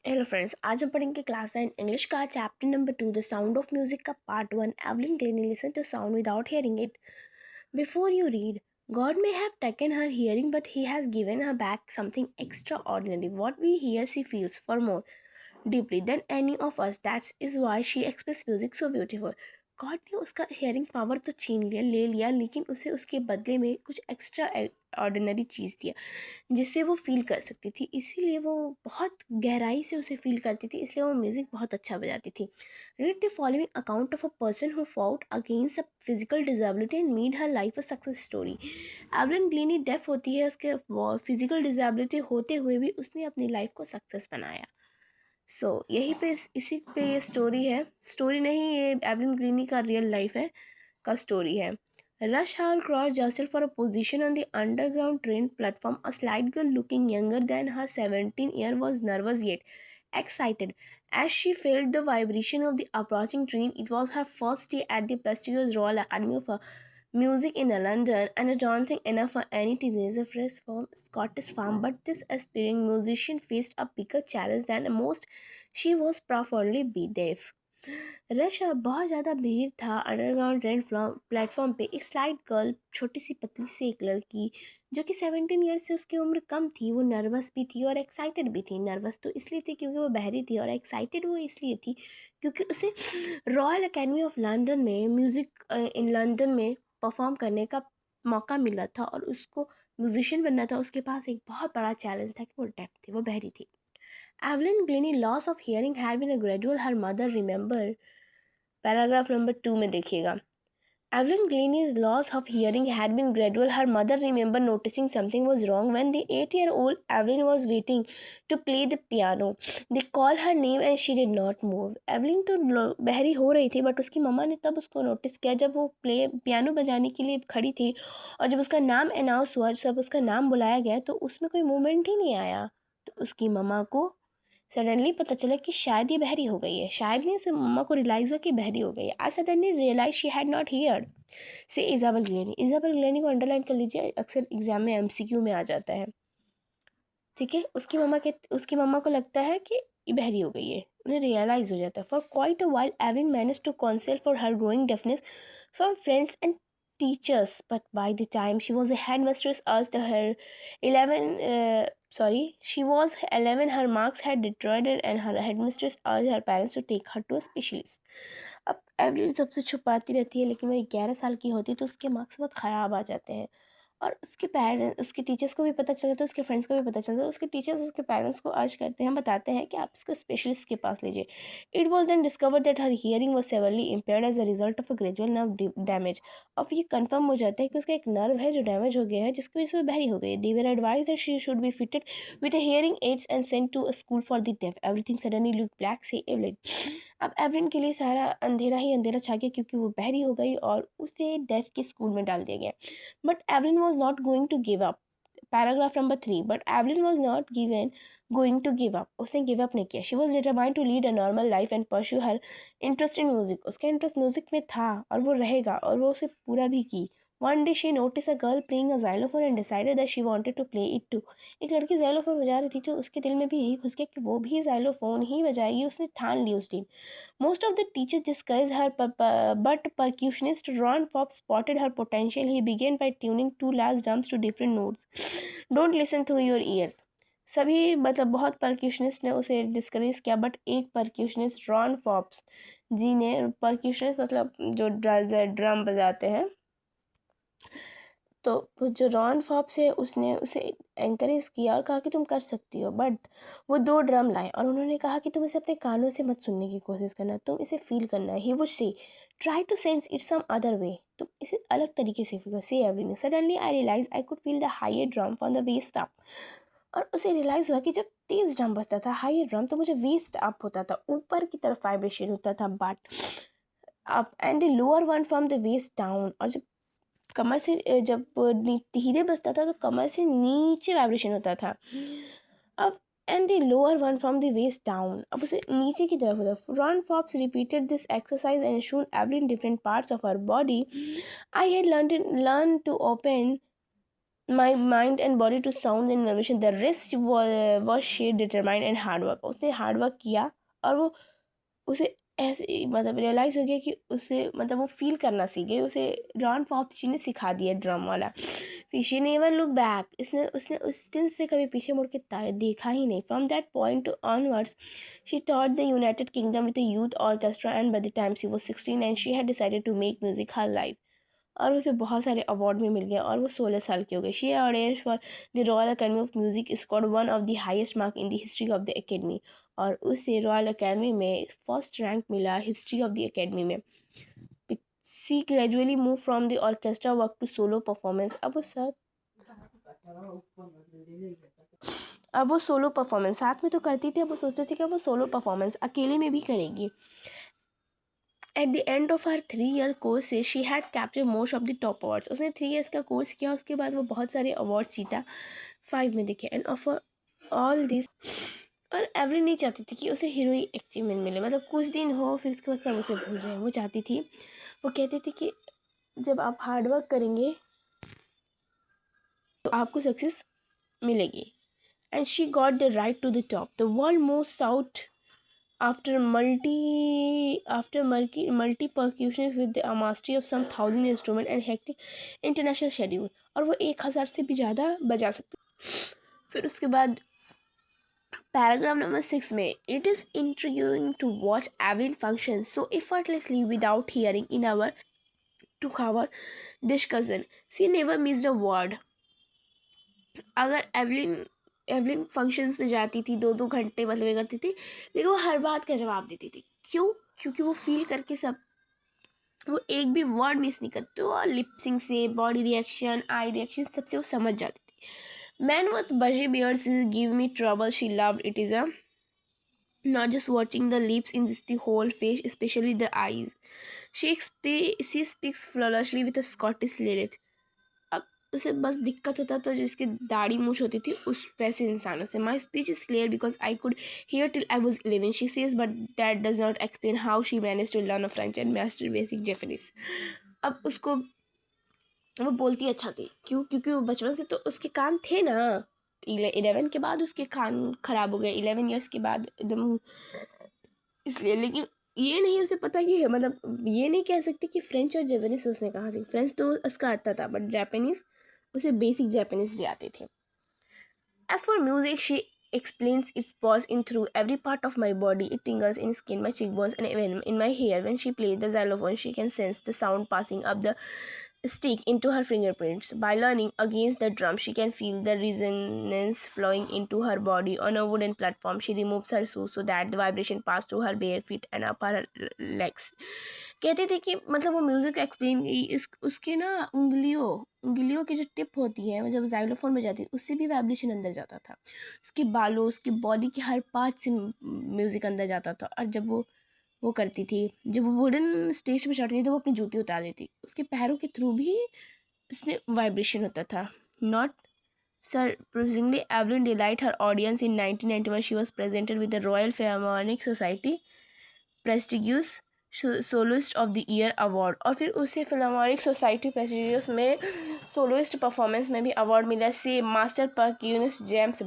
Hello friends, आज हम पढ़ेंगे क्लास 9 इंग्लिश का chapter number 2 the sound of music का part 1 Evelyn Glennie listen to sound without hearing it before you read God may have taken her hearing, but He has given her back something extraordinary. What we hear, she feels for more deeply than any of us. That is why she expresses music so beautiful. God ने उसका hearing power तो छीन लिया ले लिया, लेकिन उसे उसके बदले में कुछ एक्स्ट्रा ऑर्डिनरी चीज़ दिया जिससे वो फील कर सकती थी। इसीलिए वो बहुत गहराई से उसे फील करती थी, इसलिए वो म्यूज़िक बहुत अच्छा बजाती थी। Read the following account of a person who fought against a physical disability and made her life a success story. Evelyn Glennie deaf होती है, उसके फिजिकल डिजेबिलिटी होते हुए भी उसने अपनी लाइफ को सक्सेस बनाया। यहीं पे इसी पे ये स्टोरी है। स्टोरी नहीं, ये एवलिन ग्लीनी का रियल लाइफ है का स्टोरी है। Rush hour crossed jostled for a position on the underground train platform. A slight girl looking younger than her 17-year was nervous yet excited. As she felt the vibration of the approaching train, it was her first day at the prestigious Royal Academy of Music in London, and daunting enough for any teenager fresh from Scottish farm. But this aspiring musician faced a bigger challenge than most. She was profoundly deaf. Rush बहुत ज़्यादा भीड़ था underground train platform पे। एक slide girl, छोटी सी पतली सी एक लड़की जो कि 17 ईयर्स से उसकी उम्र कम थी, वो नर्वस भी थी और एक्साइटेड भी थी। नर्वस तो इसलिए थी क्योंकि वो बहरी थी, और एक्साइटेड वो इसलिए थी क्योंकि उसे रॉयल एकेडमी ऑफ लंदन में म्यूज़िक इन लंदन में परफॉर्म करने का मौका मिला था और उसको म्यूजिशियन बनना था। उसके पास एक बहुत बड़ा चैलेंज था कि वो डेफ थी, वो बहरी थी। Evelyn Glennie loss of hearing had been a gradual her mother remember. Paragraph number 2 में देखिएगा। Evelyn Glennie's loss of hearing had been gradual. Her mother remembered noticing something was wrong when the 8-year-old Evelyn was waiting to play the piano. They called her name and she did not move. Evelyn तो बहरी हो रही थी, but उसकी मम्मा ने तब उसको notice किया जब वो पियानो बजाने के लिए खड़ी थी, और जब उसका नाम अनाउंस हुआ, जब उसका नाम बुलाया गया तो उसमें कोई मूवमेंट ही नहीं आया। तो उसकी मम्मा को सडनली पता चला कि शायद ये बहरी हो गई है। शायद नहीं, सिर्फ मम्मा को रियलाइज़ हुआ कि बहरी हो गई है। I suddenly realise she had not heard say Isabel Glennie. Isabel Glennie को अंडरलाइन कर लीजिए, अक्सर एग्जाम में एमसीक्यू में आ जाता है। ठीक है, उसकी मम्मा को लगता है कि ये बहरी हो गई है, उन्हें रियलाइज़ हो जाता है। For quite a while Evelyn manage to console for her growing deafness from friends and teachers, but by the time she was a headmistress asked her 11 she was 11, her marks had deteriorated and her headmistress urged her parents to take her to a specialist. अब Evelyn सबसे छुपाती रहती है, लेकिन वह 11 साल की होती है तो उसके मार्क्स बहुत ख़राब आ जाते हैं, और उसके पेरेंट्स, उसके टीचर्स को भी पता चलता है, उसके फ्रेंड्स को भी पता चलता है। उसके टीचर्स उसके पेरेंट्स को अर्ज करते हैं, बताते हैं कि आप इसको स्पेशलिस्ट के पास लीजिए। It was then discover that her hearing was severely impaired as a result of a gradual nerve damage. अब ये कंफर्म हो जाता है कि उसका एक नर्व है जो डैमेज हो गया है, जिसकी वजह से वो बहरी हो गई है। They were advise that she should be fitted with hearing aids and sent to a school for the deaf. Everything suddenly look black से एवलिन। अब एवलिन के लिए सारा अंधेरा ही अंधेरा छा गया, क्योंकि वो बहरी हो गई और उसे डेफ के स्कूल में डाल दिया गया। But Evelyn was not going to give up. Paragraph number 3. But Evelyn was not going to give up. उसने give up नहीं किया. She was determined to lead a normal life and pursue her interest in music. उसका interest music में था और वो रहेगा, और वो उसे पूरा भी की। One day she noticed a girl playing a xylophone and decided that she wanted to play it too. एक लड़की xylophone बजा रही थी तो उसके दिल में भी यही घुस गया कि वो भी xylophone ही बजाएगी। उसने ठान ली उस दिन। Most of the teachers discouraged her, but percussionist Ron Fox spotted her potential. He began by tuning two large drums to different notes. Don't listen through your ears. सभी मतलब बहुत परक्यूशनिस्ट ने उसे डिस्करेज किया, बट एक परक्यूशनिस्ट रॉन फॉप्स जी ने, परक्यूशनिस्ट मतलब जो ड्रम बजाते हैं, तो जो रॉन फॉप्स है उसने उसे एंकरेज किया और कहा कि तुम कर सकती हो। बट वो 2 ड्रम लाए और उन्होंने कहा कि तुम इसे अपने कानों से मत सुनने की कोशिश करना, तुम इसे फील करना है। He would say try to sense it some other way, तुम इसे अलग तरीके से feel. Say everything suddenly I realise I could feel the higher drum from the waist up. और उसे रियलाइज़ हुआ कि जब तेज ड्रम बजता था, हायर ड्रम, तो मुझे वेस्ट अप होता था, ऊपर की तरफ वाइब्रेशन होता था, but up and the lower one from the waist down. और जब कमर से जब धीरे बजता था तो कमर से नीचे वाइब्रेशन होता था। अब and the lower one from the waist down, अब उसे नीचे की तरफ होता। Ron Forbes repeated this exercise and shone every different parts of her body. I had learn to open my mind and body to sound and vibration. The rest was sheer determined and hard work. उसने hard work किया और वो उसे ऐसे मतलब realise हो गया कि उसे मतलब वो फील करना सीख गई। उसे रॉन फॉक्स ने सिखा दिया ड्रम वाला। फिर शी नेवर लुक बैक, इसने उसने उस दिन से कभी पीछे मुड़ के देखा ही नहीं। From that point onwards she taught the United Kingdom with youth orchestra and by the time she was 16 and she had decided to make music her life. और उसे बहुत सारे अवार्ड भी मिल गए और वो 16 साल की हो गई। She auditioned for the Royal Academy of Music scored one of the highest mark in the history of the academy. और उसे रॉयल अकेडमी में फर्स्ट रैंक मिला हिस्ट्री ऑफ द एकेडमी में। She gradually move from the orchestra work to solo performance. अब वो solo performance साथ में तो करती थी, अब वो सोचती थी कि वो सोलो परफॉर्मेंस अकेले में भी करेगी। At the end of her 3 year course से she had captured most of the top awards. उसने 3 ईयर्स का कोर्स किया, उसके बाद वो बहुत सारे अवार्ड जीता 5 में देखे। एंड ऑफ ऑल दिस, और एवरी नहीं चाहती थी कि उसे हीरोइन अचीवमेंट मिले, मतलब कुछ दिन हो फिर उसके बाद सब उसे भूल जाए। वो चाहती थी, वो कहती थी कि जब आप हार्ड वर्क करेंगे तो आपको सक्सेस मिलेगी। And she got the right to the top the world most sought after multi percussions with a mastery of some 1,000 instruments and hectic international schedule। और वो 1,000 से भी ज़्यादा बजा सकते। फिर उसके बाद पैराग्राफ नंबर 6 में it is intriguing to watch every function so effortlessly without hearing in our to cover discussion she never missed a word। अगर एवलिन फंक्शंस में जाती थी 2-2 घंटे मतलब ये करती थी, लेकिन वो हर बात का जवाब देती थी। क्यों? क्योंकि वो फील करके सब, वो एक भी वर्ड मिस नहीं करती। वो लिपसिंग से, बॉडी रिएक्शन, आई रिएक्शन सबसे वो समझ जाती थी। मैन विथ बजी beards give me trouble she loved it is a not just watching the lips in the whole face, especially the eyes। she speaks flawlessly with a Scottish Lilith। अब उसे बस दिक्कत होता तो जिसकी दाढ़ी मूछ होती थी उस वैसे इंसानों से। My speech is clear because I could hear till I was 11 she says but that does not explain how she manage to learn a French and master basic Japanese. अब उसको वो बोलती अच्छा थी, क्यों? क्योंकि वो बचपन से तो उसके कान थे ना। 11 के बाद उसके कान खराब हो गए, 11 ईयर्स के बाद एकदम, इसलिए। लेकिन ये नहीं उसे पता कि मतलब ये नहीं कह सकती कि फ्रेंच और जापानीज उसने कहाँ से। फ्रेंच तो उसका आता था बट जापानीज उसे बेसिक जापानीज भी आते थे। As for music, she explains its pause in through every part of my body. It tingles in skin, my cheekbones, and even in my hair. When she plays the xylophone, she can sense the sound passing up the stick into her fingerprints. By leaning against the drum, she can feel the resonance flowing into her body. On a wooden platform, she removes her shoes so that the vibration pass through her bare feet and up her legs। कहते थे कि मतलब वो music explain इस उसके ना उंगलियों की जो टिप होती है, वो जब जाइलोफोन में जाती है उससे भी वाइब्रेशन अंदर जाता था। उसके बालों, उसकी बॉडी के हर पार्ट से म्यूज़िक अंदर जाता था। और जब वो करती थी, जब वो वुडन स्टेज पे चढ़ती थी तो वो अपनी जूती उतार देती, उसके पैरों के थ्रू भी उसमें वाइब्रेशन होता था। Not surprisingly, Evelyn delighted her audience in 1991. She was presented with the Royal Philharmonic Society prestigious soloist of the year award. और फिर उसे फिल्हार्मोनिक सोसाइटी प्रेस्टिजियस में सोलोइस्ट परफॉर्मेंस में भी अवार्ड मिला। से मास्टर परक्यूनिस्ट जेम्स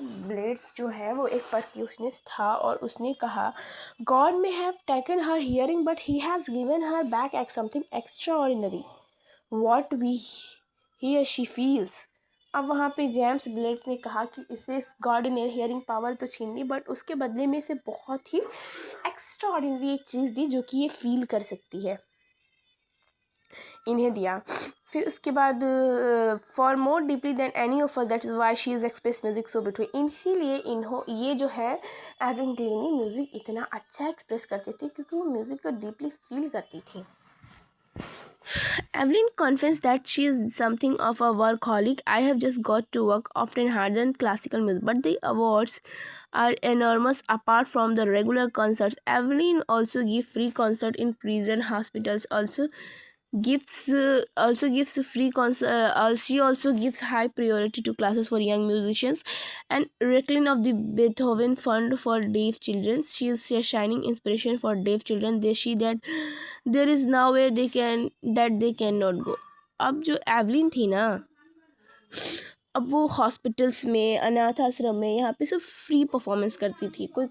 ब्लेड्स जो है वो एक परक्यूशनिस्ट था और उसने कहा God may have taken her hearing but he has given her back act something extraordinary what we he she feels. अब वहाँ पे जेम्स ब्लेड्स ने कहा कि इसे गॉड ने हियरिंग पावर तो छीन ली बट उसके बदले में इसे बहुत ही एक्स्ट्रा ऑर्डिनरी एक चीज़ दी जो कि ये फील कर सकती है, इन्हें दिया। फिर उसके बाद far more deeply than any of us that is why she is express music so beautiful. इसीलिए ये जो है एवरिन ग्लेनी म्यूज़िक इतना अच्छा एक्सप्रेस करती थी क्योंकि वो म्यूज़िक को डीपली फील करती थी। Evelyn confessed that she is something of a workaholic. I have just got to work often harder than classical music, but the awards are enormous apart from the regular concerts. Evelyn also gives free concert in prison hospitals. Also gives free concert. She also gives high priority to classes for young musicians and recline of the Beethoven Fund for deaf children. She is a shining inspiration for deaf children. They see that there is no way they cannot go। अब जो Evelyn थी ना, अब वो hospitals में, अनाथ आश्रम में, यहाँ पे सब फ्री परफॉर्मेंस करती थी, कोई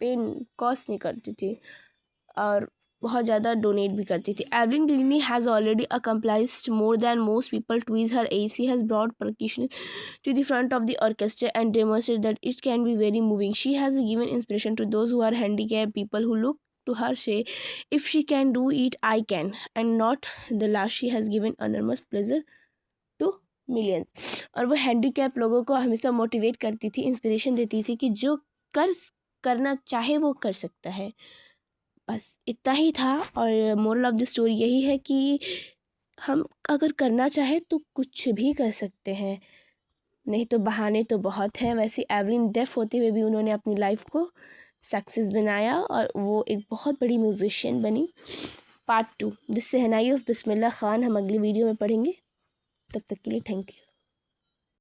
पेन कॉस्ट नहीं करती थी और बहुत ज़्यादा डोनेट भी करती थी. Evelyn Glennie has already accomplished more than most people to his her age. She has brought percussion to the front of the orchestra and demonstrated that it can be very moving. She has given inspiration to those who are handicapped people who look to her say, if she can do it, I can. And not the last, she has given enormous pleasure to millions. और वो handicap लोगों को हमेशा motivate करती थी, inspiration देती थी कि जो करना चाहे वो कर सकता है. बस इतना ही था. और मोरल ऑफ द स्टोरी यही है कि हम अगर करना चाहे तो कुछ भी कर सकते हैं, नहीं तो बहाने तो बहुत हैं. वैसे एवलिन डेफ होते हुए भी उन्होंने अपनी लाइफ को सक्सेस बनाया और वो एक बहुत बड़ी म्यूजिशियन बनी. Part 2 the shehnai of Bismillah Khan हम अगली वीडियो में पढ़ेंगे. तब तक के लिए थैंक यू.